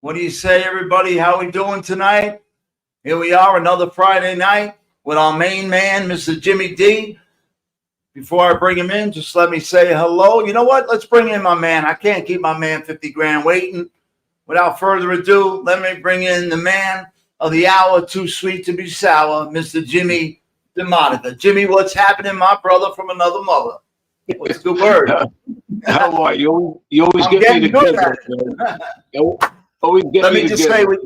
What do you say, everybody? How we doing tonight? Here we are, another Friday night with our main man, Mr. Jimmy D. Before I bring him in, just let me say hello. You know what? Let's bring in my man. I can't keep my man 50 grand waiting. Without further ado, let me bring in the man of the hour, too sweet to be sour, Mr. Jimmy DiModica. Jimmy, what's happening, my brother from another mother? What's a good word? How are you? You always I'm get me getting good together. at You always get Let me me just together. say,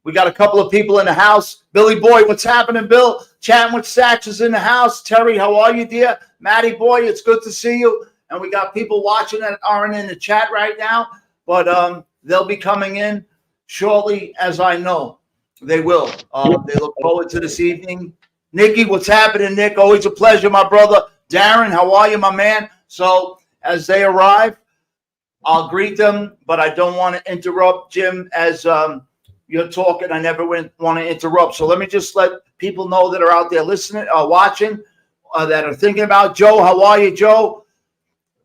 we got a couple of people in the house. Billy Boy, what's happening, Bill? Chatting with Satch is in the house. Terry, how are you, dear? Matty Boy, it's good to see you. And we got people watching that aren't in the chat right now, but they'll be coming in shortly, as I know they will. They look forward to this evening. Nikki, what's happening, Nick? Always a pleasure, my brother. Darren, how are you, my man? So as they arrive, I'll greet them, but I don't want to interrupt, Jim, as you're talking. I never want to interrupt. So let me just let people know that are out there listening, watching, that are thinking about Joe. How are you, Joe?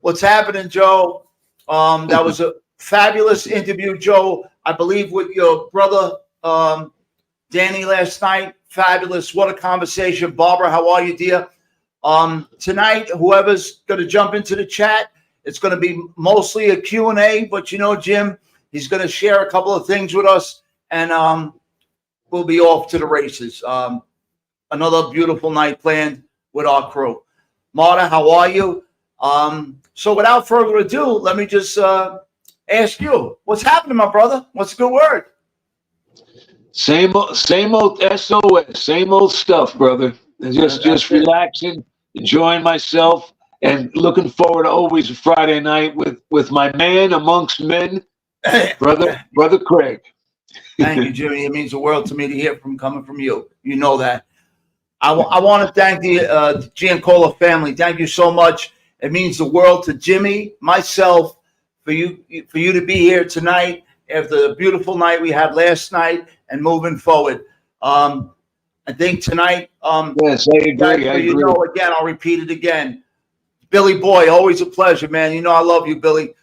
What's happening, Joe? That was a fabulous interview, Joe, I believe, with your brother, Danny, last night. Fabulous. What a conversation. Barbara, how are you, dear? Tonight, whoever's going to jump into the chat, it's going to be mostly a Q&A, but you know, Jim, he's going to share a couple of things with us, and we'll be off to the races. Another beautiful night planned with our crew. Marta, how are you? So without further ado, let me just ask you, what's happening, my brother? What's a good word? Same old SOS, same old stuff, brother. Just relaxing, enjoying myself, and looking forward to always a Friday night with my man amongst men, brother Craig. Thank you, Jimmy. It means the world to me to hear coming from you. You know that. I want to thank the Giancola family. Thank you so much. It means the world to Jimmy, myself, for you to be here tonight after the beautiful night we had last night and moving forward. I think tonight, yes, I agree. You know, again, I'll repeat it again. Billy Boy, always a pleasure, man. You know I love you, Billy.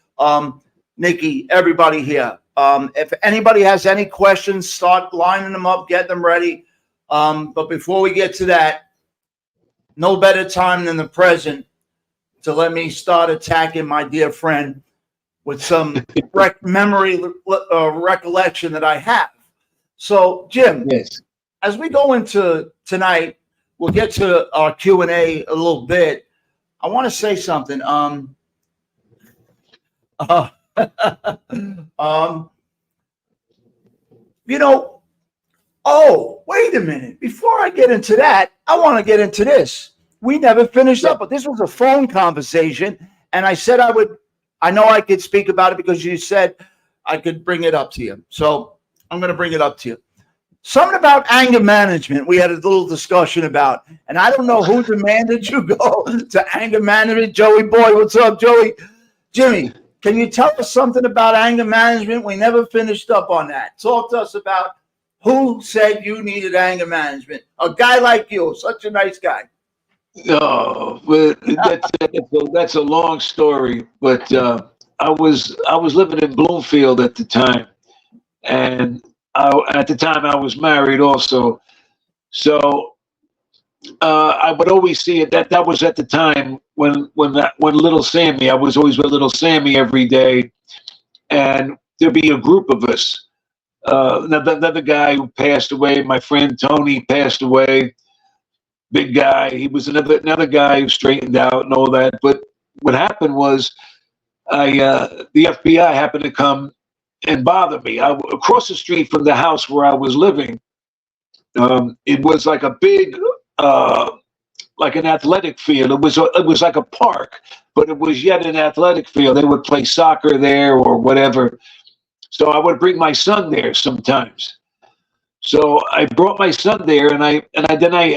Nikki, everybody here. If anybody has any questions, start lining them up, get them ready. But before we get to that, no better time than the present to let me start attacking my dear friend with some recollection that I have. So, Jim, yes. As we go into tonight, we'll get to our Q&A a little bit. I want to say something. You know, oh, wait a minute. Before I get into that, I want to get into this. We never finished up, but this was a phone conversation, and I said I know I could speak about it because you said I could bring it up to you. So I'm going to bring it up to you. Something about anger management we had a little discussion about, and I don't know who demanded you go to anger management. Joey Boy, what's up, Joey? Jimmy, can you tell us something about anger management? We never finished up on that. Talk to us about who said you needed anger management. A guy like you, such a nice guy. Oh, but that's a long story. But I was living in Bloomfield at the time, and at the time I was married also. So I would always see it. That was at the time when little Sammy. I was always with little Sammy every day, and there'd be a group of us. Another guy who passed away. My friend Tony passed away. Big guy. He was another guy who straightened out and all that. But what happened was, the FBI happened to come and bother me. Across the street from the house where I was living, it was like a big, like an athletic field. It was like a park, but it was yet an athletic field. They would play soccer there or whatever. So I would bring my son there sometimes. So I brought my son there, and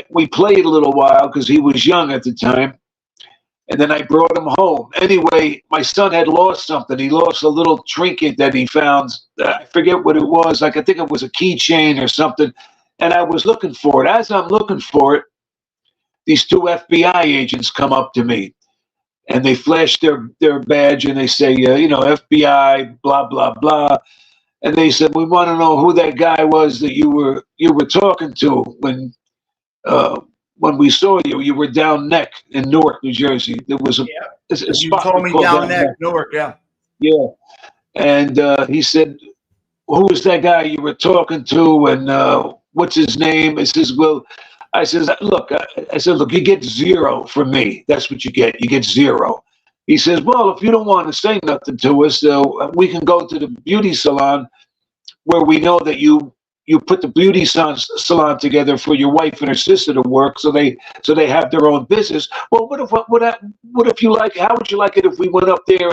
we played a little while because he was young at the time. And then I brought him home. Anyway, my son had lost something. He lost a little trinket that he found. I forget what it was. Like, I think it was a keychain or something. And I was looking for it. As I'm looking for it, these two FBI agents come up to me. And they flash their badge and they say, FBI, blah, blah, blah. and they said, we want to know who that guy was that you were talking to when we saw you. You were down Neck in Newark, New Jersey. There was a You spot told me called down there, Newark, yeah. Yeah. And he said, who was that guy you were talking to, and what's his name? He says, well, I said, look, you get 0 from me. That's what you get. You get 0. He says, well, if you don't want to say nothing to us, we can go to the beauty salon where we know that you put the beauty salon together for your wife and her sister to work, so they have their own business. Well, what if you like? How would you like it if we went up there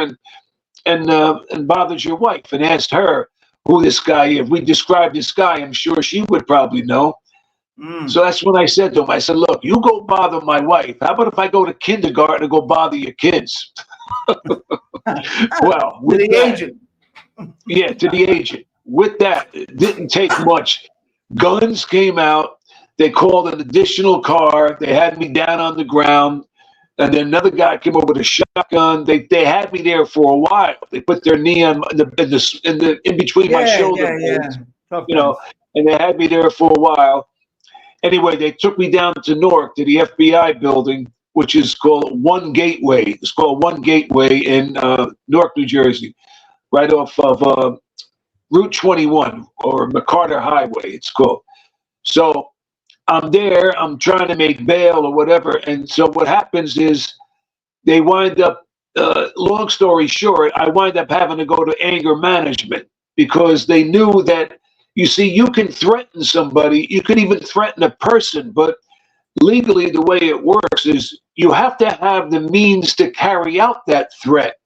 and bothered your wife and asked her who this guy? If we described this guy, I'm sure she would probably know. So that's when I said to him, I said, look, you go bother my wife. How about if I go to kindergarten and go bother your kids? Well, To the agent. Yeah, to the agent. With that, it didn't take much. Guns came out. They called an additional car. They had me down on the ground. And then another guy came over with a shotgun. They had me there for a while. They put their knee in between my shoulder blades, you know, and they had me there for a while. Anyway, they took me down to Newark to the FBI building, which is called One Gateway. It's called One Gateway in Newark, New Jersey, right off of Route 21 or McCarter Highway, it's called. So I'm there, I'm trying to make bail or whatever. And so what happens is they wind up, long story short, I wind up having to go to anger management because they knew that, you see, you can threaten somebody, you can even threaten a person, but legally the way it works is you have to have the means to carry out that threat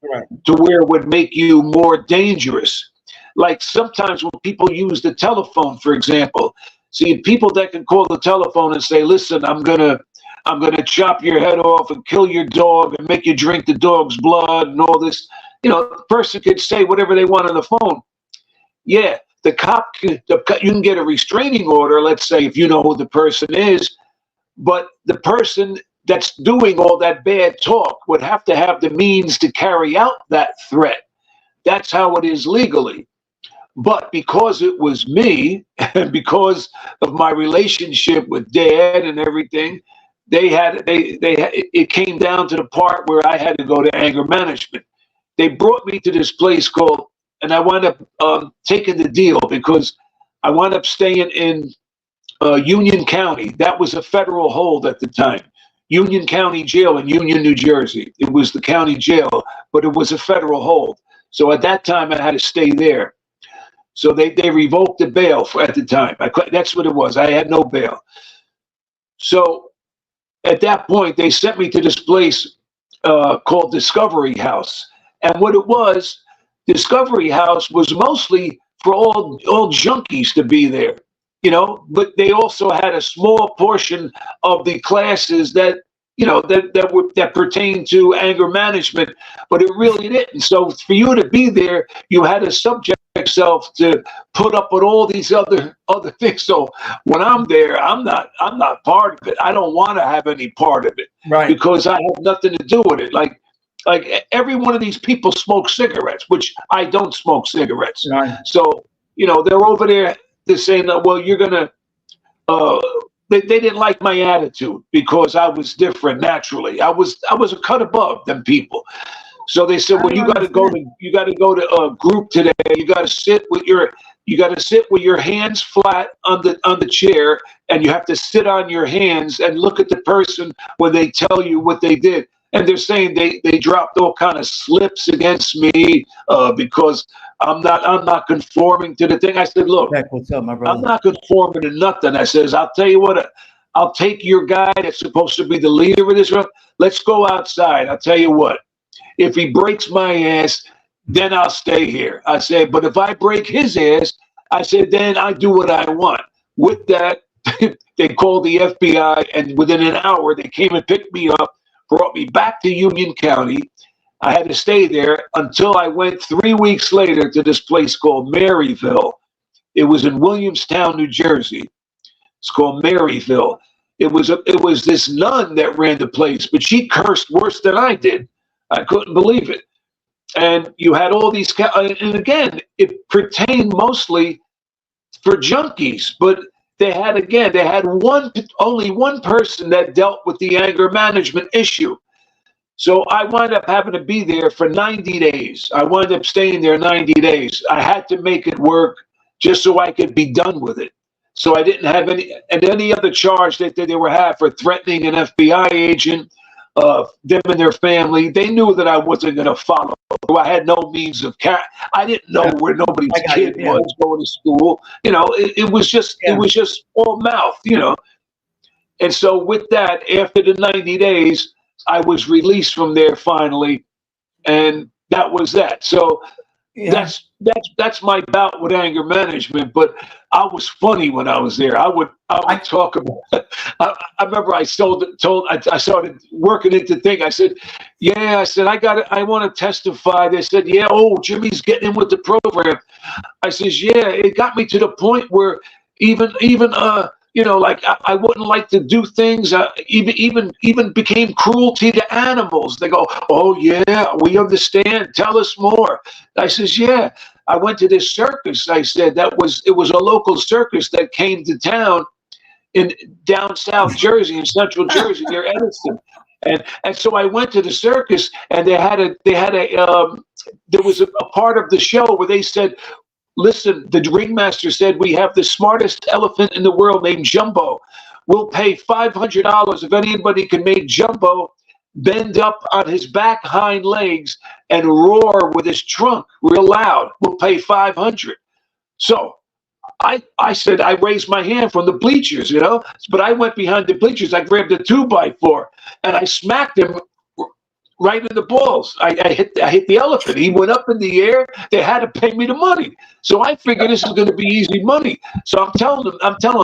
to where it would make you more dangerous. Like sometimes when people use the telephone, for example, see people that can call the telephone and say, listen, I'm gonna chop your head off and kill your dog and make you drink the dog's blood and all this. You know, the person could say whatever they want on the phone. Yeah, the cop, you can get a restraining order, let's say, if you know who the person is, but the person that's doing all that bad talk would have to have the means to carry out that threat. That's how it is legally. But because it was me, and because of my relationship with Dad and everything, it came down to the part where I had to go to anger management. They brought me to this place called, and I wound up taking the deal because I wound up staying in Union County. That was a federal hold at the time. Union County Jail in Union, New Jersey. It was the county jail, but it was a federal hold. So at that time, I had to stay there. So they revoked the bail at the time. That's what it was. I had no bail. So at that point, they sent me to this place called Discovery House. And what it was, Discovery House was mostly for all junkies to be there, you know, but they also had a small portion of the classes that, you know, that pertain to anger management, but it really didn't. So for you to be there, you had to subject yourself to put up with all these other things. So when I'm there, I'm not part of it. I don't want to have any part of it, right? Because I have nothing to do with it. Like every one of these people smoke cigarettes, which I don't smoke cigarettes. Right. So you know they're over there. They're saying that, well, you're gonna. They didn't like my attitude because I was different naturally. I was a cut above them people. So they said, well, you got to go to a group today. You got to sit with your hands flat on the chair, and you have to sit on your hands and look at the person when they tell you what they did. And they're saying they dropped all kind of slips against me because I'm not conforming to the thing. I said, look, what's up, my brother? I'm not conforming to nothing. I says, I'll tell you what, I'll take your guy that's supposed to be the leader of this room. Let's go outside. I'll tell you what, if he breaks my ass, then I'll stay here. I said, but if I break his ass, I said, then I do what I want. With that, they called the FBI, and within an hour, they came and picked me up, brought me back to Union County. I had to stay there until I went 3 weeks later to this place called Maryville. It was in Williamstown, New Jersey. It's called Maryville. It was this nun that ran the place, but she cursed worse than I did. I couldn't believe it. and you had all these, and again, it pertained mostly for junkies, but they had only one person that dealt with the anger management issue. So I wound up having to be there for 90 days. I wound up staying there 90 days. I had to make it work just so I could be done with it. So I didn't have any other charge that they were had for threatening an FBI agent, them and their family. They knew that I wasn't going to follow. I had no means of I didn't know where nobody's kid was going to school. You know, it was just all mouth. You know, and so with that, after the 90 days. I was released from there finally, and that was that. So that's my bout with anger management. But I was funny when I was there. I would talk about. I remember I started working into thing. I said, yeah. I said I want to testify. They said, yeah. Oh, Jimmy's getting in with the program. I says, yeah. It got me to the point where even you know, like I wouldn't like to do things. Even became cruelty to animals. They go, "Oh yeah, we understand. Tell us more." I says, "Yeah, I went to this circus." I said it was a local circus that came to town in down South Jersey, in Central Jersey, near Edison. And so I went to the circus, and there was a part of the show where they said, listen, the ringmaster said, we have the smartest elephant in the world named Jumbo. We'll pay $500 if anybody can make Jumbo bend up on his back hind legs and roar with his trunk real loud. We'll pay $500. So I said, I raised my hand from the bleachers, you know, but I went behind the bleachers. I grabbed a 2x4 and I smacked him right in the balls. I hit the elephant. He went up in the air. They had to pay me the money. So I figured this is going to be easy money. So I'm telling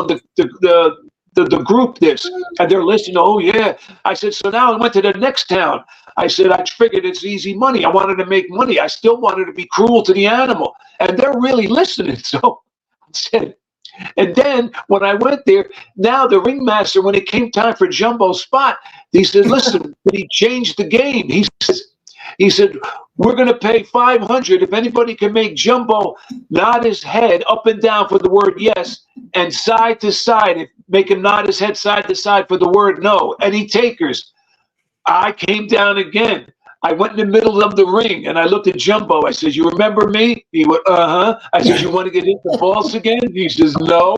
the group this, and they're listening. Oh yeah. I said, so now I went to the next town. I said, I figured it's easy money. I wanted to make money. I still wanted to be cruel to the animal, and they're really listening. So I said, and then when I went there, now the ringmaster, when it came time for Jumbo's spot, he said, listen, but he changed the game. He said, we're going to pay $500 if anybody can make Jumbo nod his head up and down for the word yes, and side to side, make him nod his head side to side for the word no. Any takers? I came down again. I went in the middle of the ring and I looked at Jumbo. I said, you remember me? He went, uh-huh. I said, you want to get hit the balls again? He says, no.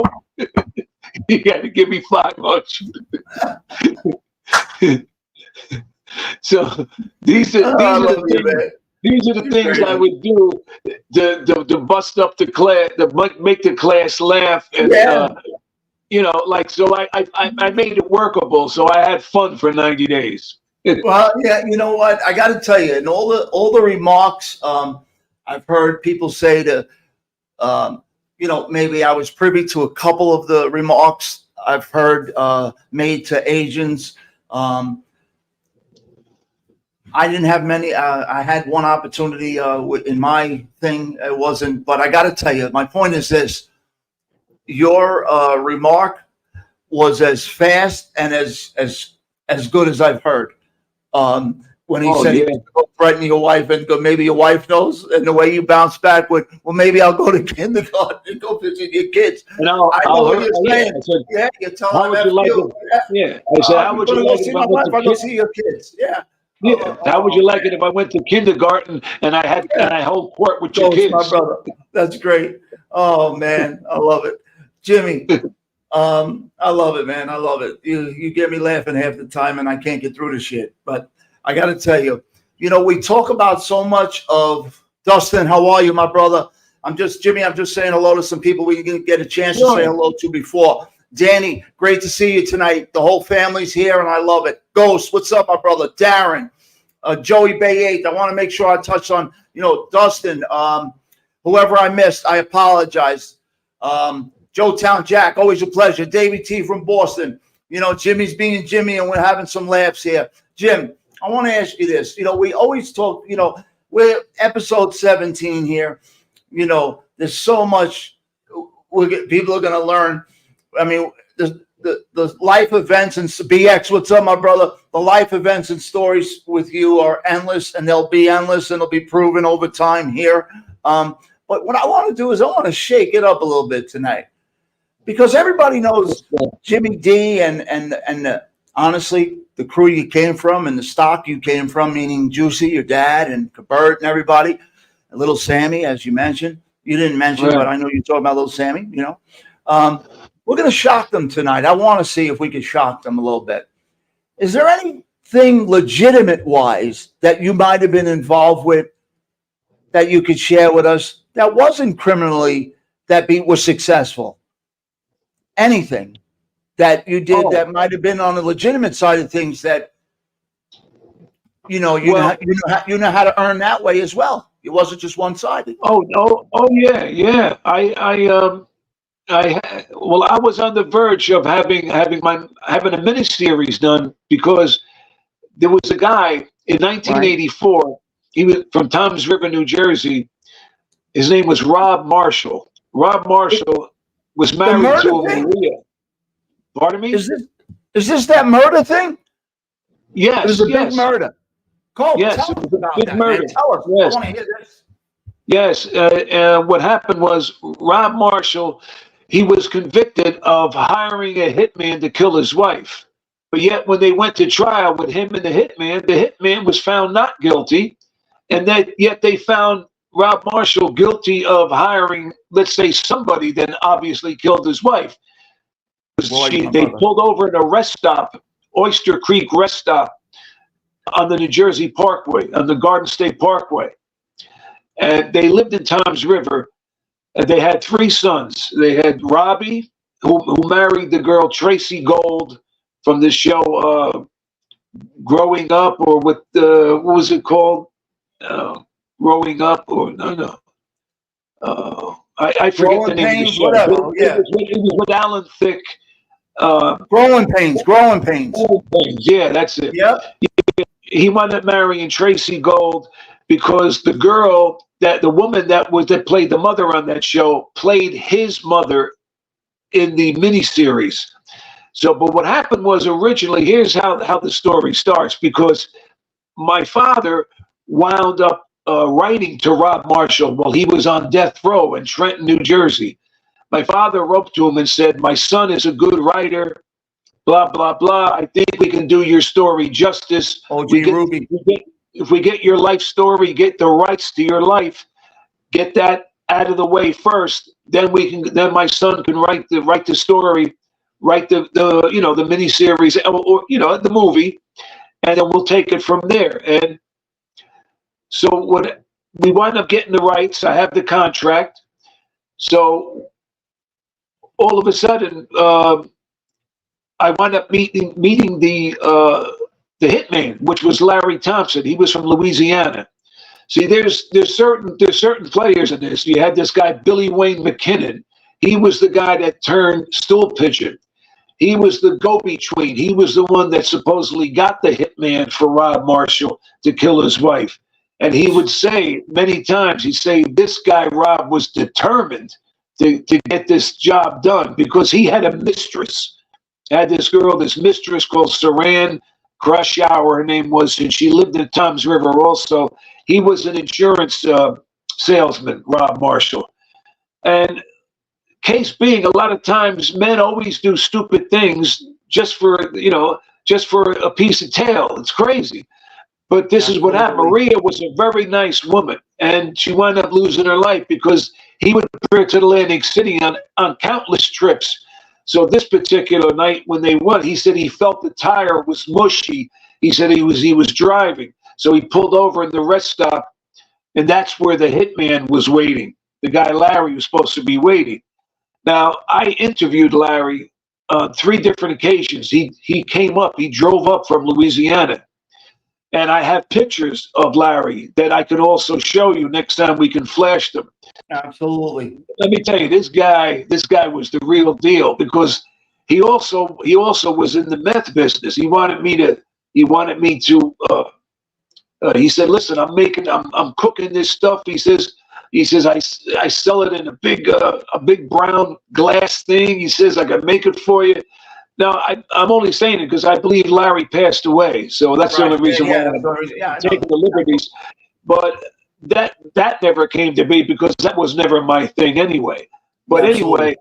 He had to give me $500. So these are the things I would do to bust up the class, to make the class laugh, and you know, like, so I made it workable. So I had fun for 90 days. Well, yeah, you know what? I got to tell you, and all the remarks I've heard people say to, you know, maybe I was privy to a couple of the remarks I've heard made to Asians. I didn't have many. I had one opportunity in my thing. It wasn't, but I got to tell you, my point is this: your remark was as fast and as good as I've heard. When he said he was going to threaten your wife and go, maybe your wife knows, and the way you bounce back with, well, maybe I'll go to kindergarten and go visit your kids. And I know what you're saying. Yeah, you're telling them Yeah, I said, how would you like it if I went to see your kids? Yeah. Yeah. How would you like it if I went to kindergarten and I hold court with your kids? My brother. That's great. Oh man, I love it. Jimmy, I love it, man. I love it. You get me laughing half the time and I can't get through the shit. But I got to tell you, you know, we talk about so much of Dustin. How are you, my brother? Jimmy, I'm just saying hello to some people we didn't get a chance to say hello to before. Danny, great to see you tonight. The whole family's here and I love it. Ghost, what's up, my brother? Darren, Joey Bay 8. I want to make sure I touch on, you know, Dustin, whoever I missed, I apologize. Joe Town Jack, always a pleasure. Davey T from Boston. You know, Jimmy's being Jimmy and we're having some laughs here. Jim, I want to ask you this. You know, we always talk, you know, we're episode 17 here. You know, there's so much people are going to learn. I mean, the life events and BX, what's up, my brother? The life events and stories with you are endless, and they'll be endless, and they'll be proven over time here. But what I want to do is I want to shake it up a little bit tonight, because everybody knows Jimmy D and honestly, the crew you came from and the stock you came from, meaning Juicy, your dad, and Bert and everybody, and little Sammy, as you mentioned. You didn't mention, but I know you're talking about little Sammy, you know. We're going to shock them tonight. I want to see if we can shock them a little bit. Is there anything legitimate-wise that you might have been involved with that you could share with us that wasn't criminally, that was successful? Anything that you did that might have been on the legitimate side of things that, you know how to earn that way as well. It wasn't just one-sided. Yeah. I was on the verge of having a miniseries done, because there was a guy in 1984. Right. He was from Toms River, New Jersey. His name was Rob Marshall. Rob Marshall was married to a Maria. Pardon me? Is this that murder thing? Yes. It was a big murder. Cole, tell us about that, man. Tell us. Yes. I want to hear this. Yes. What happened was Rob Marshall, he was convicted of hiring a hitman to kill his wife. But yet when they went to trial with him and the hitman was found not guilty. And yet they found Rob Marshall guilty of hiring, let's say, somebody that obviously killed his wife. They pulled over at a rest stop, Oyster Creek rest stop, on the New Jersey Parkway, on the Garden State Parkway. And they lived in Toms River, and they had 3 sons. They had Robbie, who married the girl Tracy Gold from the show Growing Up, or what was it called? Growing Up, or no. I forget the name of the show. Whatever. It was with Alan Thicke. Growing Pains. Yeah, that's it. Yep. He wound up marrying Tracy Gold because the woman that played the mother on that show played his mother in the miniseries. So, but what happened was, originally, here's how the story starts, because my father wound up writing to Rob Marshall while he was on death row in Trenton, New Jersey. My father wrote to him and said, "My son is a good writer, blah, blah, blah. I think we can do your story justice. Ruby. If we get your life story, get the rights to your life, get that out of the way first, then my son can write the story, write the miniseries, or the movie, and then we'll take it from there." And so we wind up getting the rights. I have the contract. So all of a sudden, I wound up meeting the hitman, which was Larry Thompson. He was from Louisiana. See, there's certain players in this. You had this guy Billy Wayne McKinnon. He was the guy that turned stool pigeon. He was the go-between. He was the one that supposedly got the hitman for Rob Marshall to kill his wife. And he would say many times, he'd say, this guy Rob was determined to get this job done, because he had a mistress. Had this mistress called Saran Krashower, her name was, and she lived in Toms River also. He was an insurance salesman, Rob Marshall. And case being, a lot of times men always do stupid things just for a piece of tail. It's crazy. But this is what happened. Maria was a very nice woman, and she wound up losing her life because he would bring her to Atlantic City on countless trips. So this particular night when they won, he said he felt the tire was mushy. He said he was driving. So he pulled over in the rest stop, and that's where the hitman was waiting. The guy Larry was supposed to be waiting. Now, I interviewed Larry on 3 different occasions. He came up, he drove up from Louisiana. And I have pictures of Larry that I could also show you next time we can flash them. Absolutely. Let me tell you, this guy was the real deal, because he also was in the meth business. He said, "Listen, I'm cooking this stuff." He says, I sell it in a big brown glass thing. He says, "I can make it for you." Now, I'm only saying it because I believe Larry passed away, so that's the only reason why I'm taking the liberties. But that never came to be because that was never my thing anyway. But anyway,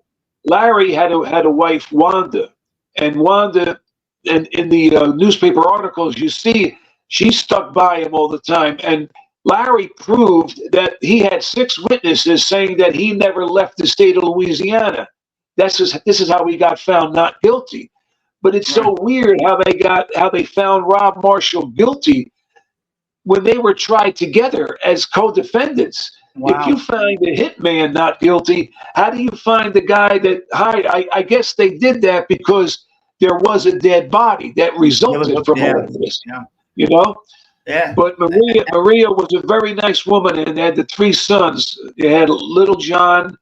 Larry had a wife, Wanda, and Wanda, and in the newspaper articles, you see she stuck by him all the time, and Larry proved that he had 6 witnesses saying that he never left the state of Louisiana. This is how he got found not guilty. But it's so weird how they found Rob Marshall guilty when they were tried together as co-defendants. Wow. If you find a hitman not guilty, how do you find the guy that hired? I guess they did that because there was a dead body that resulted from all of this. Yeah. You know? Yeah. But Maria was a very nice woman, and they had the 3 sons. They had Little John,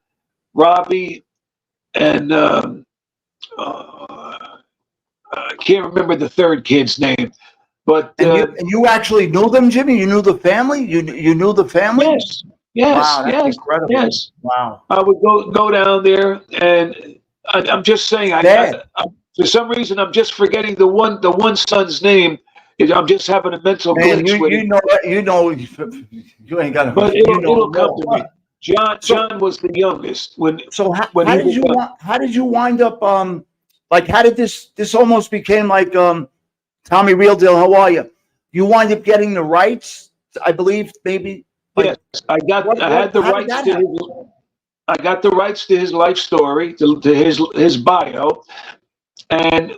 Robbie, and I can't remember the third kid's name. But and you actually knew them, Jimmy? You knew the family? You knew the family? Yes. Wow, that's incredible. Yes. Wow. I would go down there, and I'm just saying, I for some reason I'm just forgetting the one son's name. I'm just having a mental glitch with it. You ain't got to. But it'll come to me. John was the youngest how did you wind up like how did this almost became like Tommy Real Deal, how are you? You wind up getting the rights, I believe, maybe. Yes, I had the rights to his life story, to his bio, and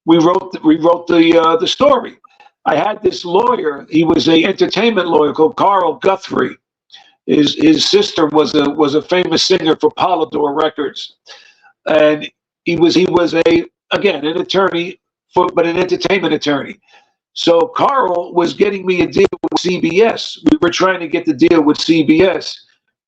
we wrote the story. I had this lawyer. He was an entertainment lawyer called Carl Guthrie. His sister was a famous singer for Polydor Records, and he was an attorney, but an entertainment attorney. So Carl was getting me a deal with CBS. We were trying to get the deal with CBS.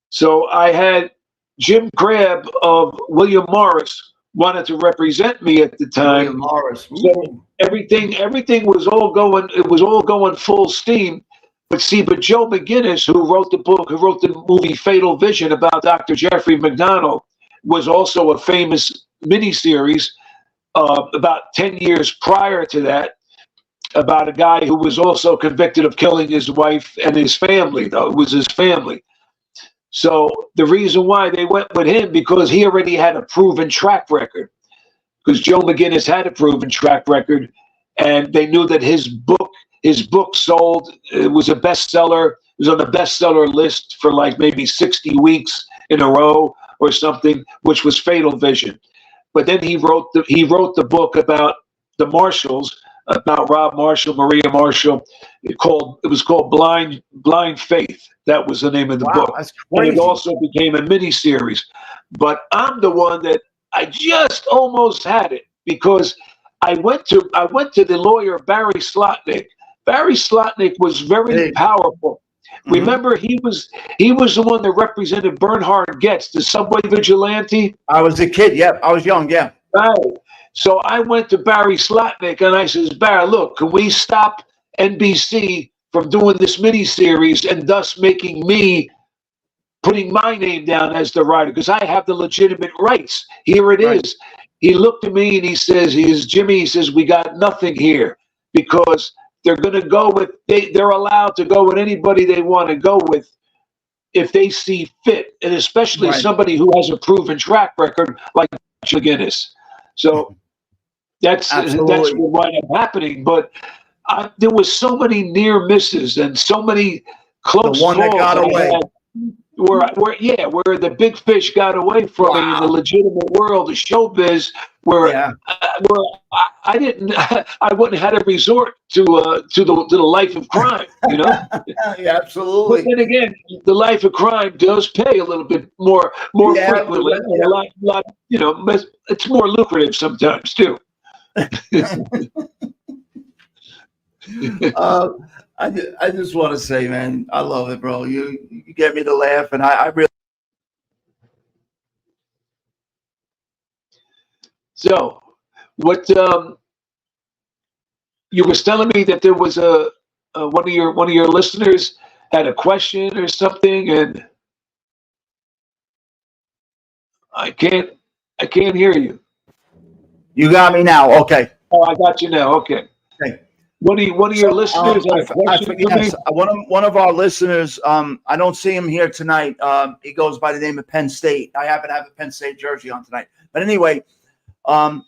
So I had Jim Crabb of William Morris wanted to represent me at the time. William Morris. So everything was all going. It was all going full steam. But Joe McGinnis, who wrote the movie Fatal Vision about Dr. Jeffrey McDonald, was also a famous miniseries about 10 years prior to that, about a guy who was also convicted of killing his wife and his family, though it was his family. So the reason why they went with him, because he already had a proven track record, because Joe McGinnis had a proven track record, and they knew that his book sold. It was a bestseller. It was on the bestseller list for like maybe 60 weeks in a row or something, which was Fatal Vision. But then he wrote the book about the Marshalls, about Rob Marshall, Maria Marshall. It was called Blind Faith. That was the name of the book. That's crazy. And it also became a miniseries. But I'm the one that I just almost had it, because I went to the lawyer Barry Slotnick. Barry Slotnick was very powerful. Mm-hmm. Remember, he was the one that represented Bernhard Goetz, the subway vigilante. I was a kid, yeah. I was young, yeah. Right. So I went to Barry Slotnick and I says, Barry, look, can we stop NBC from doing this miniseries and thus putting my name down as the writer, because I have the legitimate rights. Here it is. He looked at me and he says, Jimmy, he says, we got nothing here, because they're going to go with, they're allowed to go with anybody they want to go with if they see fit, and especially somebody who has a proven track record like McGinnis. So that's what wound up happening. But there was so many near misses and so many close calls that got away. Where the big fish got away from me in the legitimate world of showbiz, where I wouldn't have had to resort to the life of crime, you know. Yeah, absolutely. But then again, the life of crime does pay a little bit more frequently, and a lot, you know. It's more lucrative sometimes too. I just want to say, man, I love it, bro. You get me to laugh, and I really. So, what you was telling me that there was one of your listeners had a question or something, and I can't hear you. You got me now. Okay. Oh, I got you now. Okay. Okay. One of your listeners had a question for me? Yes, one of our listeners, I don't see him here tonight. He goes by the name of Penn State. I happen to have a Penn State jersey on tonight. But anyway,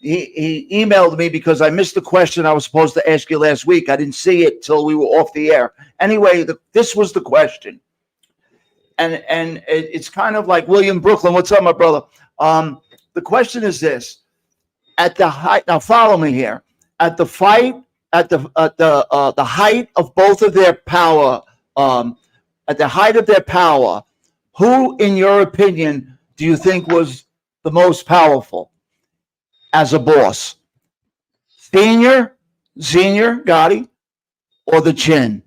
he emailed me because I missed the question I was supposed to ask you last week. I didn't see it till we were off the air. Anyway, this was the question. And it's kind of like William Brooklyn. What's up, my brother? The question is this. At the height, now follow me here. At the fight, at the height of both of their power, at the height of their power, who, in your opinion, do you think was the most powerful as a boss? Senior Gotti, or the Chin?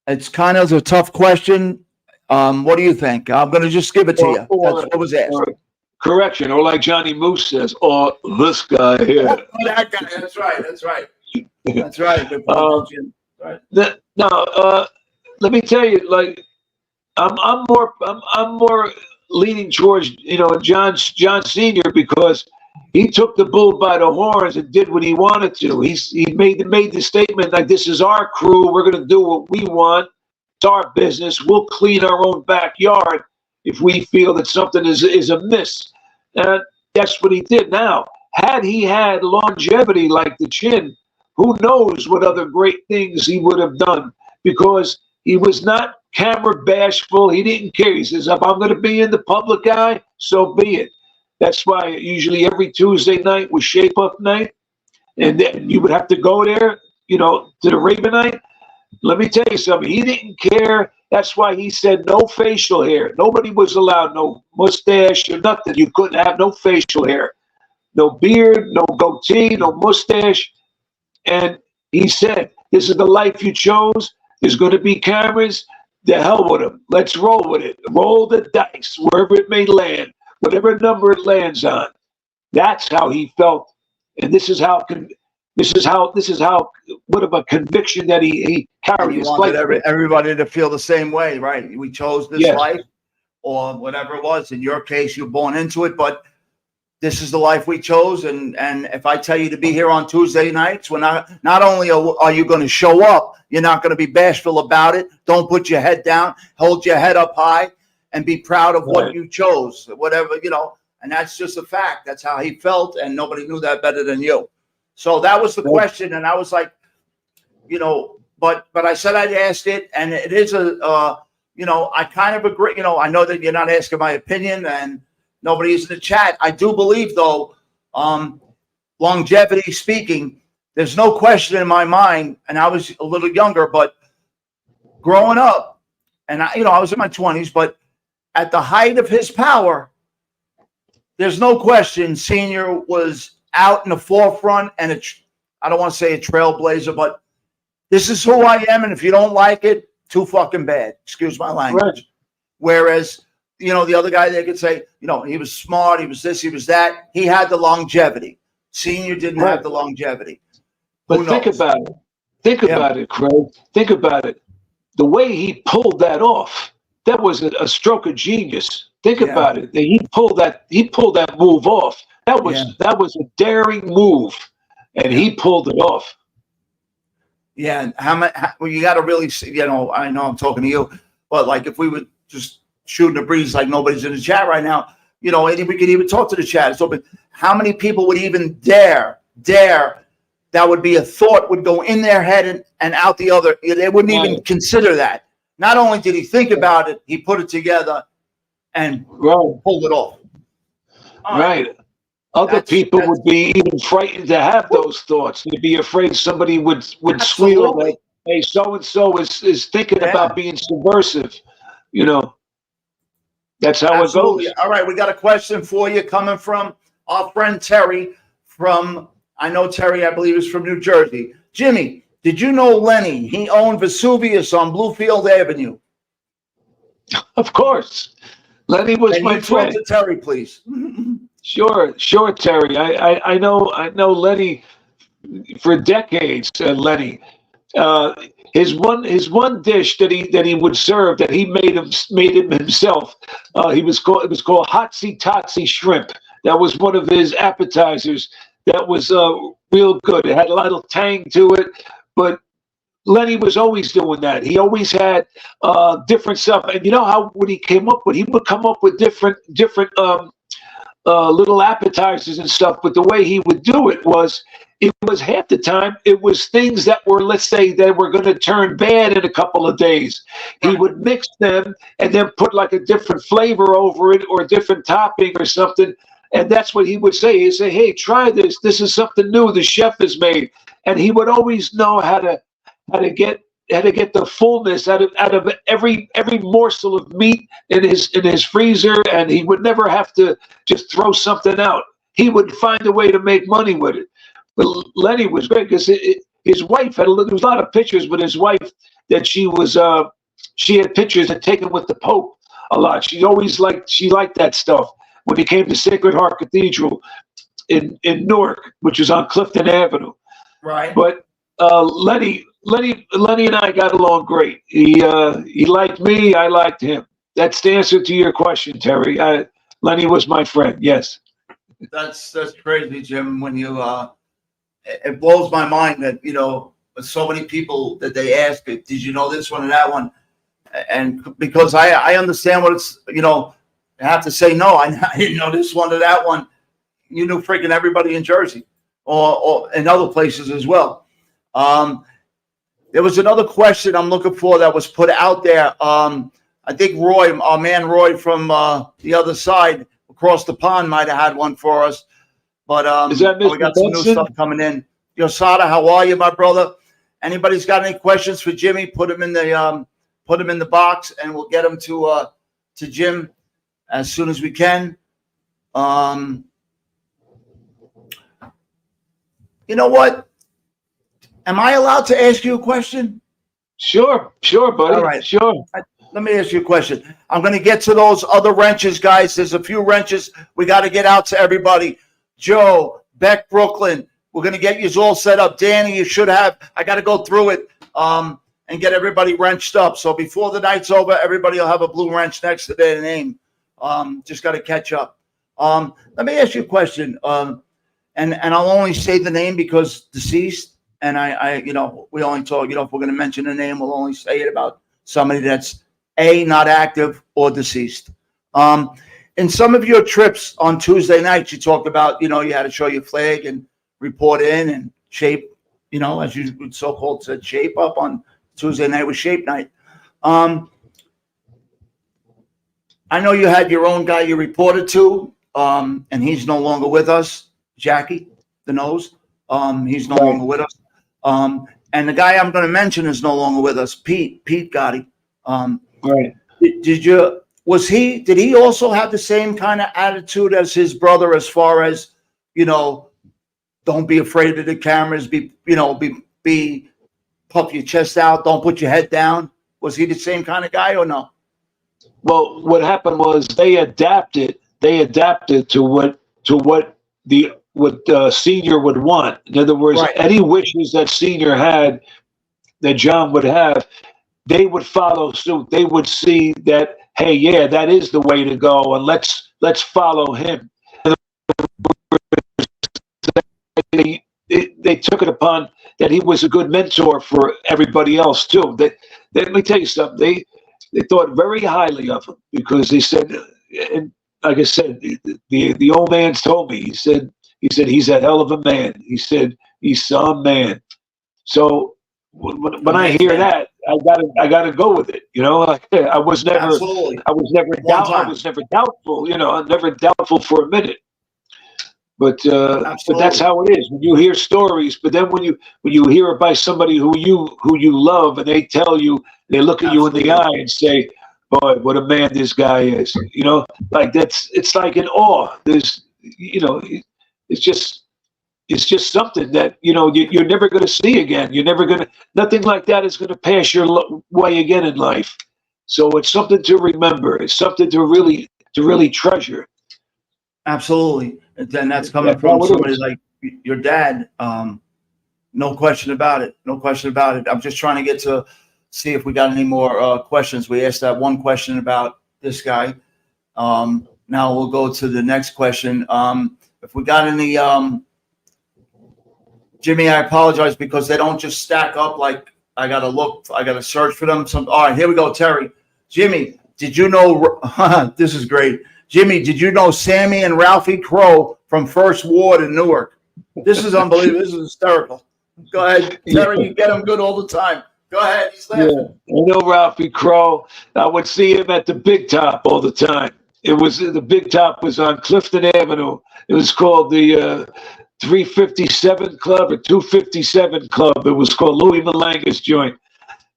It's kind of a tough question. What do you think? I'm going to just give it to you. That's what was asked. Correction, or like Johnny Moose says, or this guy here. Oh, that guy. That's right. That's right. That's right. Let me tell you, like, I'm more leaning towards John Senior, because he took the bull by the horns and did what he wanted to. He made the statement like, this is our crew. We're going to do what we want. It's our business. We'll clean our own backyard if we feel that something is amiss. And that's what he did. Now, had he had longevity like the Chin, who knows what other great things he would have done, because he was not camera bashful. He didn't care. He says, if I'm going to be in the public eye, so be it. That's why usually every Tuesday night was Shape Up night. And then you would have to go there, to the Ravenite. Let me tell you something. He didn't care. That's why he said no facial hair. Nobody was allowed no mustache or nothing. You couldn't have no facial hair. No beard, no goatee, no mustache. And he said, this is the life you chose. There's going to be cameras. The hell with them. Let's roll with it. Roll the dice wherever it may land, whatever number it lands on. That's how he felt. And this is how what of a conviction that he carried. He wanted everybody to feel the same way, right? We chose this life, or whatever it was. In your case, you're born into it, but this is the life we chose. And if I tell you to be here on Tuesday nights, we're not only are you going to show up, you're not going to be bashful about it. Don't put your head down, hold your head up high, and be proud of what you chose, whatever, and that's just a fact. That's how he felt, and nobody knew that better than you. So that was the question, and I was like, but I said I'd asked it, and it is I kind of agree. I know that you're not asking my opinion, and nobody's in the chat. I do believe, though, longevity speaking, there's no question in my mind, and I was a little younger, but growing up, and I was in my 20s, but at the height of his power, there's no question Senior was out in the forefront, and I don't want to say a trailblazer, but this is who I am, and if you don't like it, too fucking bad. Excuse my language. Right. Whereas, the other guy, they could say, he was smart, he was this, he was that. He had the longevity. Senior didn't have the longevity. But think about it. Think about it, Craig. Think about it. The way he pulled that off, that was a stroke of genius. Think about it. He pulled that move off. That was a daring move, and he pulled it off. Yeah, you got to really see. I know I'm talking to you, but like if we would just shooting the breeze, like nobody's in the chat right now, and we could even talk to the chat. It's open. How many people would even dare? That would be a thought would go in their head and out the other. They wouldn't even consider that. Not only did he think about it, he put it together and pulled it off. Right. Other people would be even frightened to have those thoughts. They'd be afraid somebody would squeal like, hey, so-and-so is thinking about being subversive. That's how it goes. All right, we got a question for you coming from our friend Terry I know Terry, I believe, is from New Jersey. Jimmy, did you know Lenny? He owned Vesuvius on Bluefield Avenue. Of course. Lenny was my friend. Talk to Terry, please. Sure, Terry. I know Lenny for decades. Lenny, his one dish that he would serve that he made him himself. It was called Hotsy Totsy shrimp. That was one of his appetizers that was real good. It had a lot of tang to it, but Lenny was always doing that. He always had different stuff. And you know how what he came up with? He would come up with different little appetizers and stuff. But the way he would do it was half the time it was things that were, let's say, that were going to turn bad in a couple of days. He would mix them and then put like a different flavor over it or a different topping or something. And that's what he would say. He'd say, "Hey, try this. This is something new the chef has made." And he would always know how to get the fullness out of every morsel of meat in his freezer, and he would never have to just throw something out. He would find a way to make money with it. But Lenny was great because his wife there was a lot of pictures with his wife that she had pictures taken with the Pope a lot. She liked that stuff. When he came to Sacred Heart Cathedral in Newark, which is on Clifton Avenue. Right. But Lenny and I got along great. He liked me, I liked him. That's the answer to your question, Terry. Lenny was my friend. Yes. That's crazy, Jim. When you it blows my mind that so many people that they ask, "Did you know this one or that one?" And because I understand what it's I have to say no. I didn't know this one or that one. You knew freaking everybody in Jersey, or in other places as well. There was another question I'm looking for that was put out there. I think Roy, our man Roy from the other side across the pond, might have had one for us. But is that we got some new stuff coming in. Yosada, how are you, my brother? Anybody's got any questions for Jimmy? Put them in the box, and we'll get them to Jim as soon as we can. You know what? Am I allowed to ask you a question? Sure, buddy. All right. Sure. Let me ask you a question. I'm going to get to those other wrenches, guys. There's a few wrenches we got to get out to everybody. Joe, Beck, Brooklyn. We're going to get you all set up. Danny, you should have. I got to go through it and get everybody wrenched up. So before the night's over, everybody will have a blue wrench next to their name. Just got to catch up. Let me ask you a question. And I'll only say the name because deceased. And I we only talk, if we're going to mention a name, we'll only say it about somebody that's not active or deceased. In some of your trips on Tuesday nights, you talked about, you had to show your flag and report in and shape, as you so-called said, shape up on Tuesday night was shape night. I know you had your own guy you reported to, and he's no longer with us, Jackie, the nose. He's no longer with us. And the guy I'm going to mention is no longer with us, Pete Gotti. Right. Did he also have the same kind of attitude as his brother as far as, don't be afraid of the cameras, be puff your chest out, don't put your head down? Was he the same kind of guy or no? Well, what happened was they adapted to what Senior would want. In other words, any wishes that Senior had, that John would have, they would follow suit. They would see that, hey, yeah, that is the way to go, and let's follow him. They took it upon that he was a good mentor for everybody else too. Let me tell you something. They thought very highly of him because they said, and like I said, the old man told me. He said he's a hell of a man. He said he's some man. So when I hear that, I gotta go with it. I was never doubtful. I'm never doubtful for a minute. But that's how it is when you hear stories. But then when you hear it by somebody who you love, and they tell you, they look at you in the eye and say, "Boy, what a man this guy is." Like it's like an awe. There's, it's just something that you're never going to see again. Nothing like that is going to pass your way again in life. So it's something to remember. It's something to really treasure. Absolutely. And then that's coming from somebody like your dad. No question about it. No question about it. I'm just trying to get to see if we got any more questions. We asked that one question about this guy. Now we'll go to the next question. If we got any Jimmy, I apologize because they don't just stack up. Like I gotta look, I gotta search for them. All right, here we go, Terry. Jimmy, did you know? This is great. Jimmy, did you know Sammy and Ralphie Crow from First Ward in Newark? This is unbelievable. This is hysterical. Go ahead, Terry. You get him good all the time. Go ahead. He's laughing. Yeah, I know Ralphie Crow. I would see him at the Big Top all the time. The Big Top was on Clifton Avenue. It was called the 357 Club or 257 Club. It was called Louis Malanga's joint.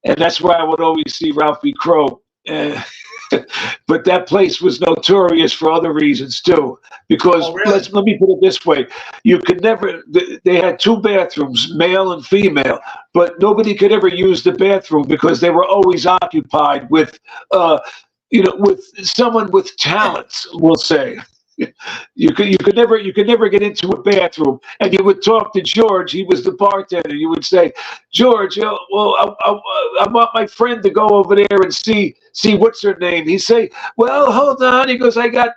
And that's where I would always see Ralphie Crow. But that place was notorious for other reasons too. Because let me put it this way. You could never, they had two bathrooms, male and female, but nobody could ever use the bathroom because they were always occupied with, with someone with talents, we'll say. You could never get into a bathroom, and you would talk to George. He was the bartender. You would say, George, I want my friend to go over there and see what's her name. He'd say, well, hold on. He goes, I got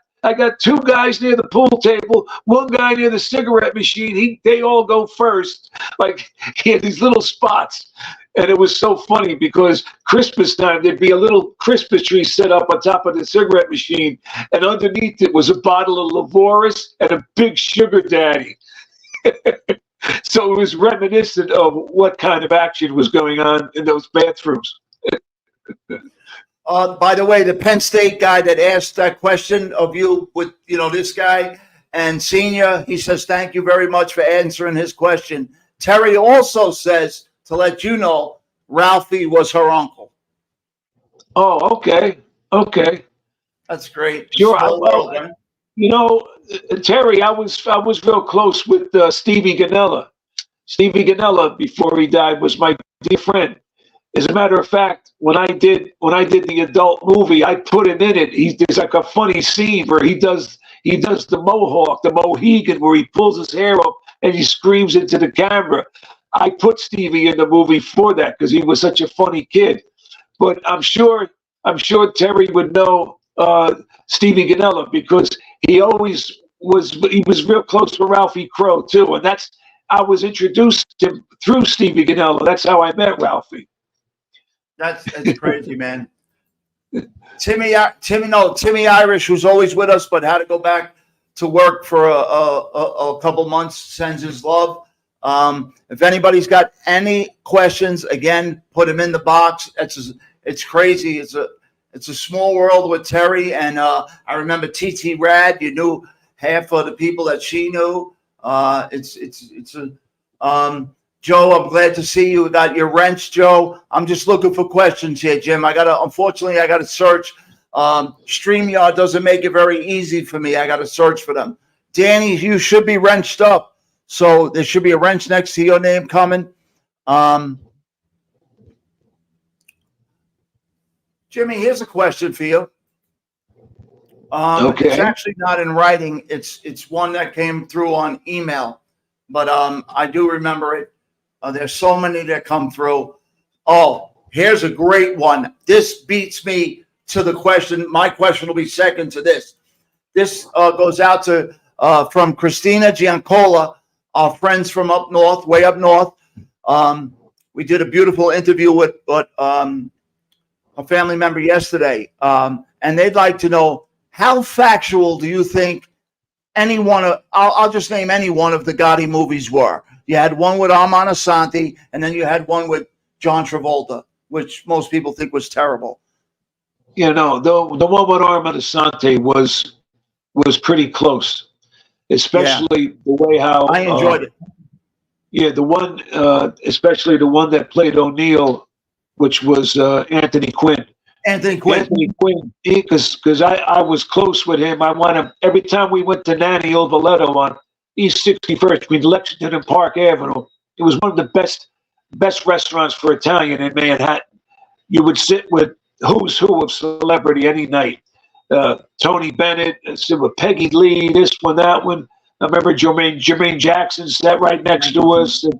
two guys near the pool table, one guy near the cigarette machine. They all go first. Like he had these little spots. And it was so funny because Christmas time, there'd be a little Christmas tree set up on top of the cigarette machine. And underneath it was a bottle of Lavoris and a big sugar daddy. So it was reminiscent of what kind of action was going on in those bathrooms. By the way, the Penn State guy that asked that question of you with, this guy and Senior, he says, thank you very much for answering his question. Terry also says, to let you know, Ralphie was her uncle. Oh, okay. That's great. Sure. Terry, I was real close with Stevie Ganella. Stevie Ganella, before he died, was my dear friend. As a matter of fact, when I did the adult movie, I put him in it. There's like a funny scene where he does the mohawk, the Mohegan, where he pulls his hair up and he screams into the camera. I put Stevie in the movie for that because he was such a funny kid. But I'm sure Terry would know Stevie Ganella because he was real close to Ralphie Crow too, and I was introduced to him through Stevie Ganella. That's how I met Ralphie. That's crazy, man. Timmy Irish, who's always with us but had to go back to work for a couple months, sends his love. If anybody's got any questions, again, put them in the box. It's crazy. It's a small world with Terry, and I remember TT Rad. You knew half of the people that she knew. Joe, I'm glad to see you. We got your wrench, Joe. I'm just looking for questions here, Jim. Unfortunately, I gotta search. StreamYard doesn't make it very easy for me. I gotta search for them. Danny, you should be wrenched up. So there should be a wrench next to your name coming. Jimmy, here's a question for you. Okay. It's actually not in writing. It's one that came through on email, but I do remember it. There's so many that come through. Oh, here's a great one. This beats me to the question. My question will be second to this. This goes out to from Christina Giancola, our friends from up north, way up north. We did a beautiful interview with a family member yesterday, and they'd like to know, how factual do you think any one of, I'll just name any one of the Gotti movies were? You had one with Armand Asante, and then you had one with John Travolta, which most people think was terrible. The one with Armand Asante was pretty close, especially the way how I enjoyed it. Yeah, the one, especially the one that played O'Neill, which was Anthony Quinn. Anthony Quinn, because I was close with him. I want him every time we went to Nanny Ovaletto on East 61st between Lexington and Park Avenue. It was one of the best restaurants for Italian in Manhattan. You would sit with who's who of celebrity any night. Tony Bennett, sit with Peggy Lee, this one, that one. I remember Jermaine Jackson sat right next to us. And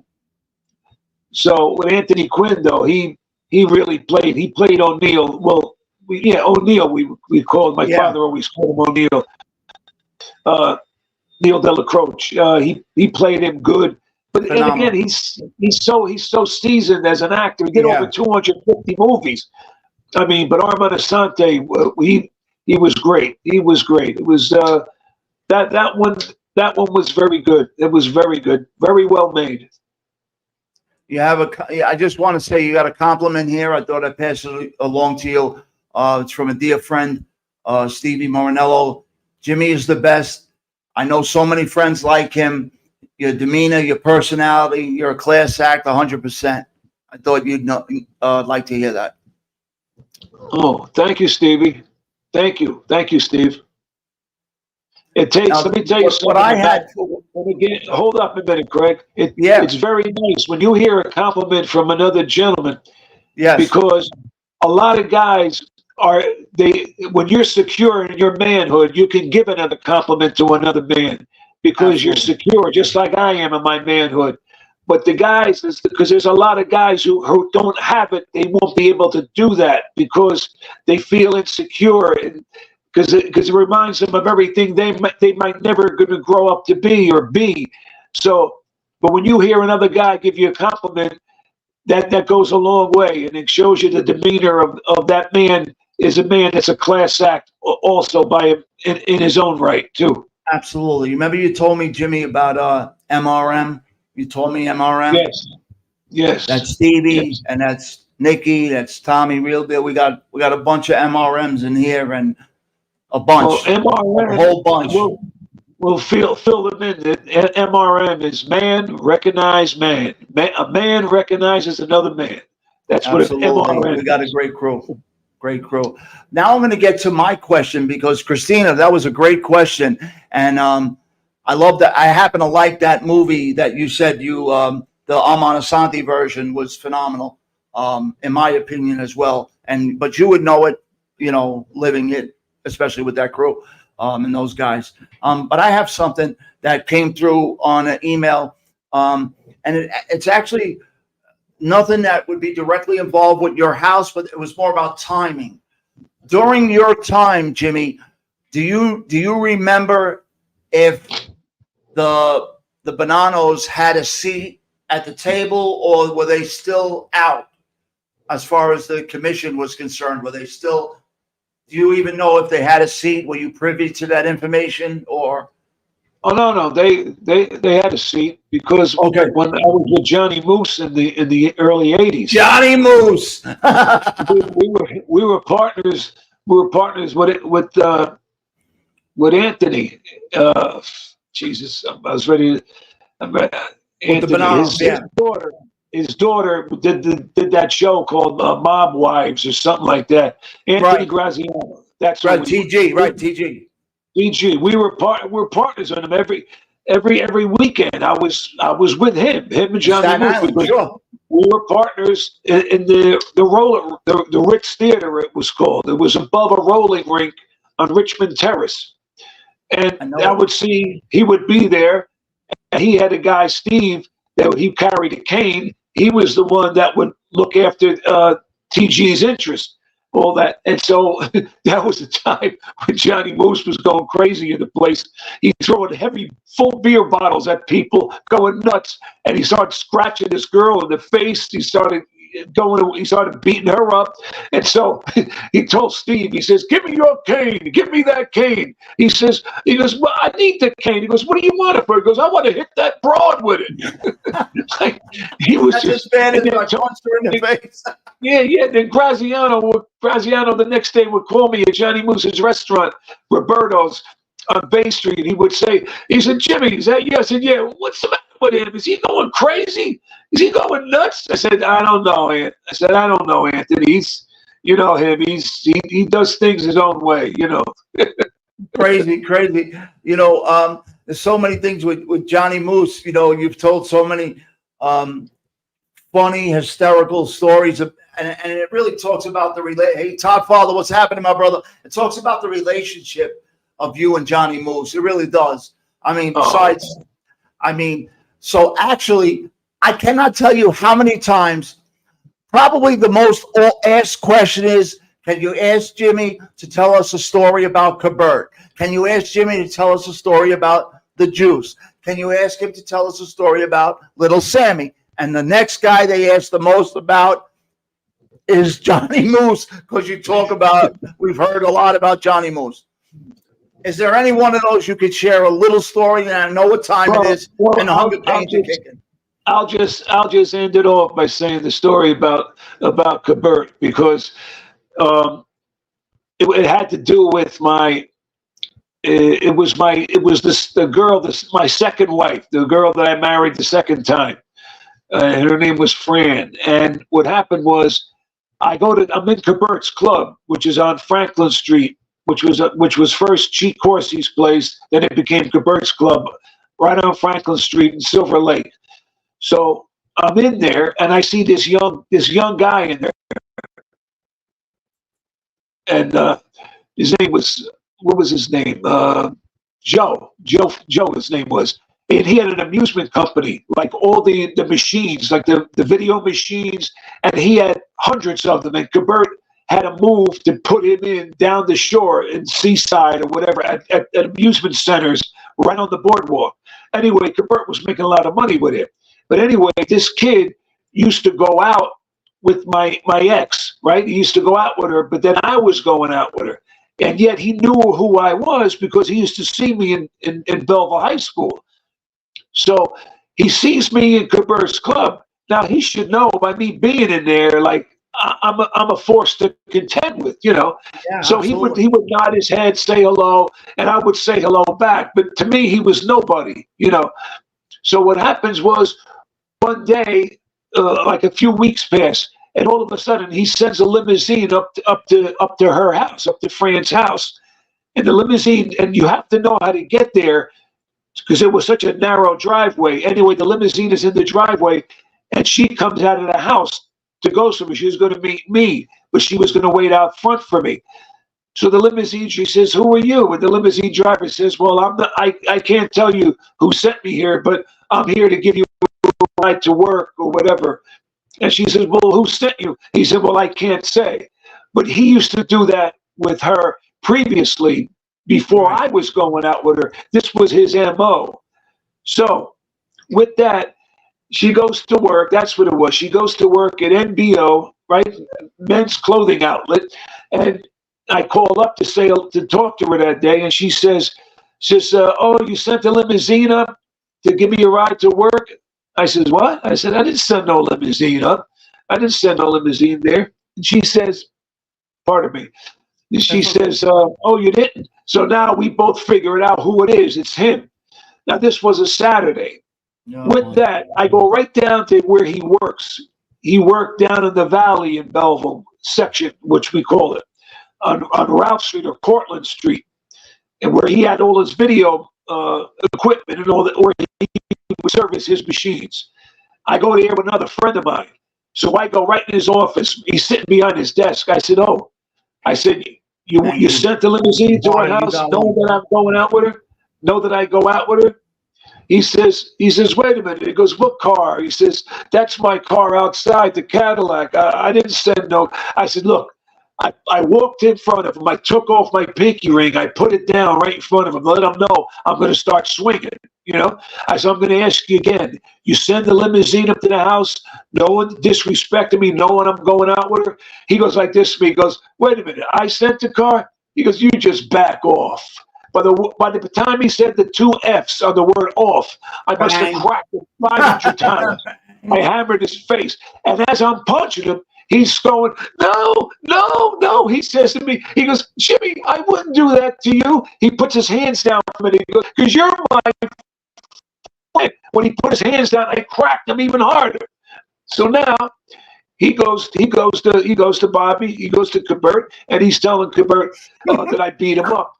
so with Anthony Quinn, though, he really played. He played O'Neill. Well, O'Neill. We called, my father always called him O'Neill. Neil Delacroce. He played him good, But and Phenomenal. again, he's so seasoned as an actor. He did over 250 movies. I mean, but Armand Asante, he was great. He was great. It was that one was very good. It was very good, very well made. You have I just want to say you got a compliment here. I thought I'd pass it along to you. It's from a dear friend, Stevie Morinello. Jimmy is the best. I know so many friends like him. Your demeanor, your personality, you're a class act, 100%. I thought you'd like to hear that. Oh, thank you, Stevie. Thank you, Steve. It takes. Now, let me tell you something. What I had. And again, hold up a minute, Greg. Yeah. It's very nice when you hear a compliment from another gentleman. Yes. Because a lot of guys when you're secure in your manhood, you can give another compliment to another man because Absolutely. you're secure, just like I am in my manhood. But the guys, because there's a lot of guys who don't have it, they won't be able to do that because they feel insecure, and because it reminds them of everything they might never going to grow up to be or be. So, but when you hear another guy give you a compliment, that goes a long way, and it shows you the demeanor of that man is a man that's a class act also by him in his own right too. Absolutely. Remember you told me, Jimmy, about MRM? You told me MRM? Yes. That's Stevie, yes. and that's Nikki, that's Tommy, Real Deal. We got a bunch of MRMs in here, and a bunch. MRM, a whole bunch. We'll fill them in. MRM is man recognize man. A man recognizes another man. That's Absolutely. what MRM We got a great crew. Great crew. Now I'm going to get to my question because Christina, that was a great question, and I love that. I happen to like that movie that you said the Armand Asante version was phenomenal, in my opinion as well. But you would know it, living it, especially with that crew and those guys. But I have something that came through on an email, and it's actually nothing that would be directly involved with your house, but it was more about timing. During your time, Jimmy, do you remember if the Bonanos had a seat at the table, or were they still out as far as the commission was concerned? Were they still? Do you even know if they had a seat? Were you privy to that information, or? Oh no, they had a seat because when I was with Johnny Moose in the early '80s. Johnny Moose. we were partners. We were partners with Anthony. Jesus, I was ready to. Anthony, his daughter did that show called Mob Wives or something like that. Anthony Graziano. That's right. TG. Right. TG. DG, we were partners on him every weekend. I was with him and Johnny Moose. Sure. We were partners in the Ritz Theater. It was called. It was above a rolling rink on Richmond Terrace, and I would see he would be there. And he had a guy, Steve, that he carried a cane. He was the one that would look after TG's interest. All that, and so that was the time when Johnny Moose was going crazy in the place. He throwing heavy, full beer bottles at people, going nuts, and he started scratching this girl in the face. He started beating her up, and so he told Steve, he says, "Give me your cane, give me that cane." He goes, "Well, I need the cane." He goes, "What do you want it for?" He goes, "I want to hit that broad with it." He was just bad as a monster in the face. Yeah. Then Graziano the next day would call me at Johnny Moose's restaurant, Roberto's on Bay Street. He said, "Jimmy, is that you?" I said, "Yeah." "What's the matter with him? Is he going crazy? Is he going nuts?" I said, "I don't know, Anthony. He's, you know him. He does things his own way, Crazy. There's so many things with Johnny Moose. You've told so many funny, hysterical stories, and it really talks about Hey, Todd Father, what's happening, my brother? It talks about the relationship of you and Johnny Moose. It really does. So actually, I cannot tell you how many times. Probably the most asked question is, can you ask Jimmy to tell us a story about Kabert? Can you ask Jimmy to tell us a story about the juice? can you ask him to tell us a story about little Sammy? And the next guy they asked the most about is Johnny Moose, because you talk about, we've heard a lot about Johnny Moose. Is there any one of those you could share a little story? And I know what time it is, and the hunger pains are kicking. I'll just end it off by saying the story about Kabert, because it had to do with my second wife, the girl that I married the second time. Her name was Fran. And what happened was, I'm in Kabert's club, which is on Franklin Street, which was first Cheat Corsi's place, then it became Kabert's club, right on Franklin Street in Silver Lake. So I'm in there, and I see this young guy in there, and his name was, what was his name? Joe. His name was, and he had an amusement company, like all the machines, like the video machines, and he had hundreds of them. And Kabert had a move to put him in down the shore in Seaside or whatever at amusement centers right on the boardwalk. Anyway, Kabert was making a lot of money with it. But anyway, this kid used to go out with my ex, right? He used to go out with her, but then I was going out with her. And yet he knew who I was because he used to see me in Belleville High School. So he sees me in Kabert's club. Now he should know by me being in there, like I'm a force to contend with, you know. Yeah, so absolutely. he would nod his head, say hello, and I would say hello back. But to me, he was nobody, you know. So what happens was, one day, like a few weeks pass, and all of a sudden he sends a limousine up to her house, up to Fran's house, and the limousine, and you have to know how to get there because it was such a narrow driveway. Anyway, the limousine is in the driveway, and she comes out of the house to go somewhere. She was going to meet me, but she was going to wait out front for me. So the limousine, she says, "Who are you?" And the limousine driver says, "Well, I can't tell you who sent me here, but I'm here to give you a ride to work or whatever." And she says, "Well, who sent you?" He said, "Well, I can't say." But he used to do that with her previously before I was going out with her. This was his MO. So with that, she goes to work. That's what it was. She goes to work at NBO, right? Men's clothing outlet. And I called up to talk to her that day. And she says, "Oh, you sent the limousine up to give me a ride to work?" I said, "What?" I said, "I didn't send no limousine up. I didn't send no limousine there." And she says, pardon me. She says, "Oh, you didn't?" So now we both figure it out who it is. It's him. Now, this was a Saturday. With that, I go right down to where he works. He worked down in the valley in Belleville section, which we call it, on Ralph Street or Cortlandt Street, and where he had all his video equipment and all that, where he would service his machines. I go there with another friend of mine. So I go right in his office. He's sitting behind his desk. I said, "Oh," I said, you sent the limousine to our house, knowing that I'm going out with her? Know that I go out with her?" He says, "Wait a minute." He goes, "What car?" He says, "That's my car outside, the Cadillac. I didn't send no." I said, "Look, I walked in front of him. I took off my pinky ring. I put it down right in front of him. Let him know I'm going to start swinging. You know." I said, "I'm going to ask you again. You send the limousine up to the house, no one disrespecting me, knowing I'm going out with her?" He goes like this to me. He goes, "Wait a minute. I sent the car?" He goes, "You just back off." By the time he said the two F's on the word "off," I must have cracked it 500 times. I hammered his face. And as I'm punching him, he's going, "No, no, no." He says to me, he goes, "Jimmy, I wouldn't do that to you." He puts his hands down for me. He goes, "Because you're my friend." When he put his hands down, I cracked him even harder. So now he goes to Bobby, he goes to Kabert, and he's telling Kabert that I beat him up.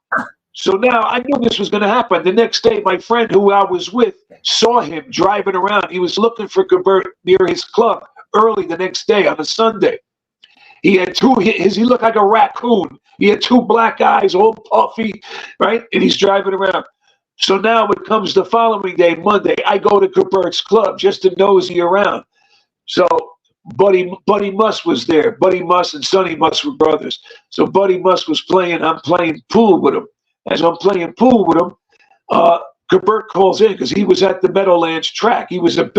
So now I knew this was going to happen. The next day, my friend who I was with saw him driving around. He was looking for Kabert near his club early the next day on a Sunday. He had he looked like a raccoon. He had two black eyes, all puffy, right? And he's driving around. So now it comes the following day, Monday, I go to Kabert's club just to nosy around. So Buddy Muss was there. Buddy Muss and Sonny Muss were brothers. So Buddy Muss was playing. I'm playing pool with him. As I'm playing pool with him, Kabert calls in because he was at the Meadowlands track. He was a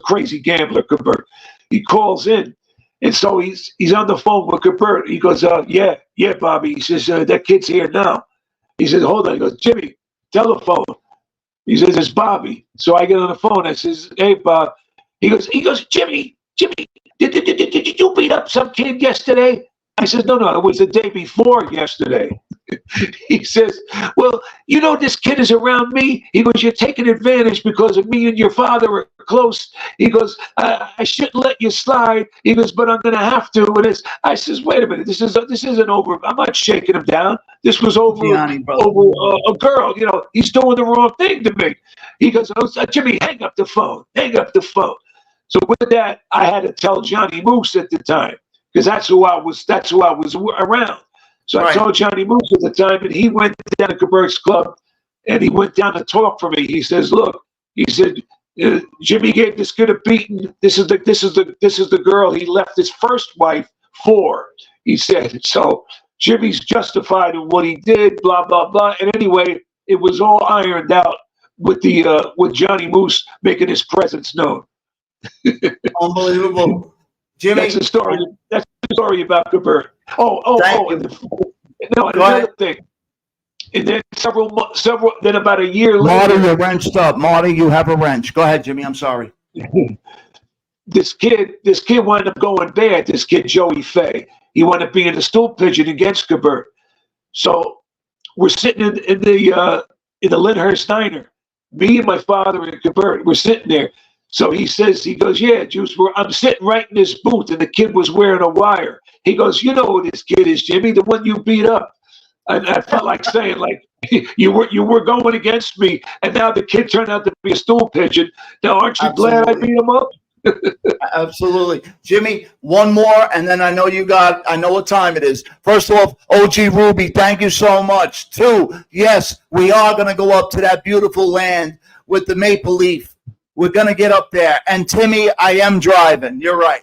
crazy gambler, Kabert. He calls in. And so he's on the phone with Kabert. He goes, yeah, Bobby. He says, that kid's here now. He says, hold on. He goes, Jimmy, telephone. He says, it's Bobby. So I get on the phone. I says, hey, Bob. He goes, Jimmy, did you beat up some kid yesterday? I said, no, it was the day before yesterday. He says, well, you know, this kid is around me. He goes, you're taking advantage because of me and your father are close. He goes, I shouldn't let you slide. He goes, but I'm going to have to. And I says, wait a minute. This isn't over. I'm not shaking him down. This was over a girl. You know, he's doing the wrong thing to me. He goes, Jimmy, hang up the phone. So with that, I had to tell Johnny Moose at the time, because that's who I was around. So I told Johnny Moose at the time, and he went down to Kabert's club, and he went down to talk for me. He says, look, he said, Jimmy gave this kid a beating. This is the girl he left his first wife for. He said, so Jimmy's justified in what he did, blah blah blah. And anyway, it was all ironed out with Johnny Moose making his presence known. Unbelievable, Jimmy. That's the story. That's the story about Kabert. Another thing. And then then about a year later. Marty, you're wrenched up. Marty, you have a wrench. Go ahead, Jimmy. I'm sorry. This kid wound up going bad. This kid, Joey Fay. He wound up being a stool pigeon against Kabert. So we're sitting in the Lyndhurst Diner. Me and my father and Kabert. We're sitting there. So he goes, yeah, Juice, I'm sitting right in this booth, and the kid was wearing a wire. He goes, you know who this kid is, Jimmy, the one you beat up. And I felt like saying, like, you were going against me, and now the kid turned out to be a stool pigeon. Now, aren't you glad I beat him up? Absolutely. Jimmy, one more, and then I know what time it is. First off, OG Ruby, thank you so much. 2, yes, we are going to go up to that beautiful land with the maple leaf. We're going to get up there. And Timmy, I am driving. You're right.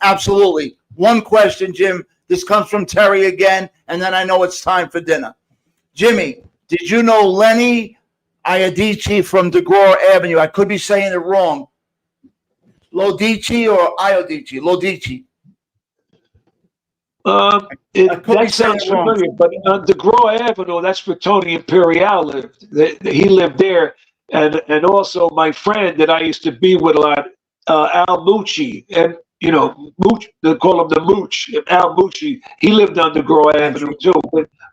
Absolutely. One question, Jim. This comes from Terry again, and then I know it's time for dinner. Jimmy, did you know Lenny Iodici from DeGraw Avenue? I could be saying it wrong. Lodici or Iodici? Lodici. That sounds familiar, but on DeGraw Avenue, that's where Tony Imperial lived. He lived there. And also my friend that I used to be with a lot, Al Mucci, and you know, Mooch, they call him the Mooch, Al Mucci. He lived on DeGraw Avenue too.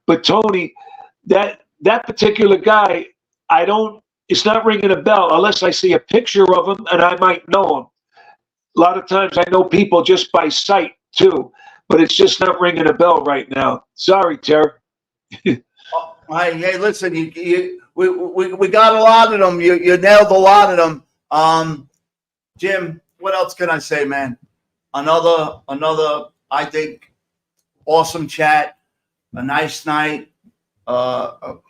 But Tony, that particular guy, it's not ringing a bell unless I see a picture of him and I might know him. A lot of times I know people just by sight too, but it's just not ringing a bell right now. Sorry, Terry. Hey, listen, we got a lot of them. You nailed a lot of them. Jim, what else can I say, man? Another, I think, awesome chat. A nice night.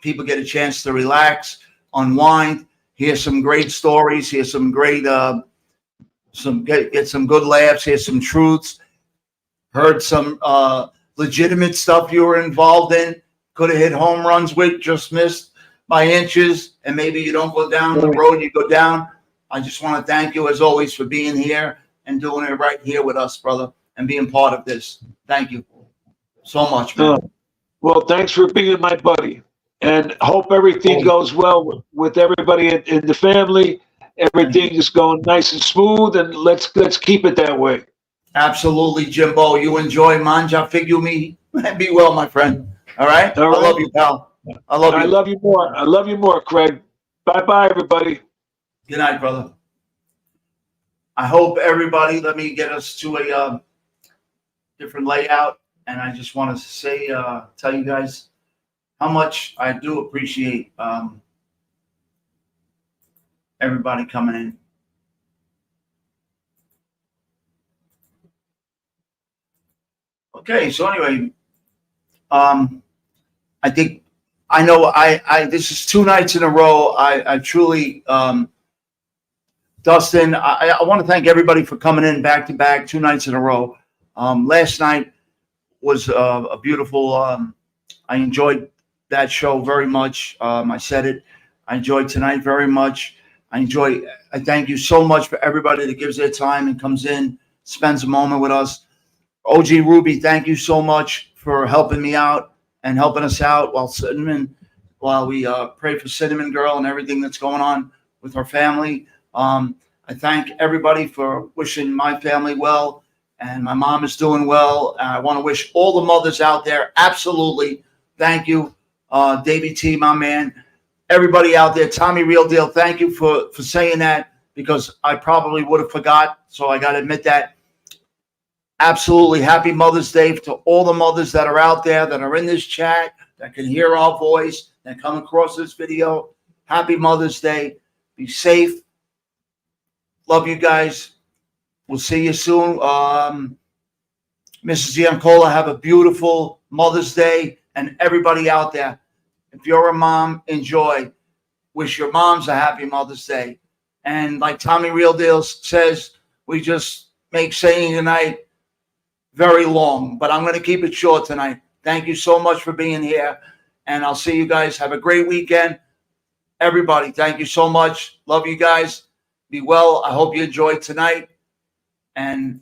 People get a chance to relax, unwind, hear some great stories, hear some great, get some good laughs, hear some truths. Heard some legitimate stuff you were involved in. Could have hit home runs with, just missed by inches, and maybe you don't go down the road, you go down. I just want to thank you, as always, for being here and doing it right here with us, brother, and being part of this. Thank you so much, man. Well, thanks for being my buddy, and hope everything goes well with everybody in the family. Everything is going nice and smooth, and let's keep it that way. Absolutely, Jimbo. You enjoy Manja Figumi. Be well, my friend. All right? All right. I love you, pal. I love you. I love you more. I love you more, Craig. Bye-bye, everybody. Good night, brother. I hope everybody, let me get us to a different layout. And I just want to say, tell you guys how much I do appreciate everybody coming in. Okay, so anyway, I know this is 2 nights in a row. I truly, Dustin, I want to thank everybody for coming in back to back 2 nights in a row. Last night was a beautiful, I enjoyed that show very much. I said it. I enjoyed tonight very much. I thank you so much for everybody that gives their time and comes in, spends a moment with us. OG Ruby, thank you so much for helping me out and helping us out while we pray for Cinnamon Girl and everything that's going on with her family. I thank everybody for wishing my family well, and my mom is doing well. And I want to wish all the mothers out there, absolutely, thank you, Davey T, my man, everybody out there, Tommy Real Deal, thank you for saying that, because I probably would have forgot, so I got to admit that. Absolutely, happy Mother's Day to all the mothers that are out there, that are in this chat, that can hear our voice, that come across this video. Happy Mother's Day. Be safe. Love you guys. We'll see you soon. Mrs. Giancola, have a beautiful Mother's Day. And everybody out there, if you're a mom, enjoy. Wish your moms a happy Mother's Day. And like Tommy Real Deal says, we just make saying tonight very long, but I'm going to keep it short tonight. Thank you so much for being here. And I'll see you guys. Have a great weekend. Everybody, thank you so much. Love you guys. Be well. I hope you enjoyed tonight. And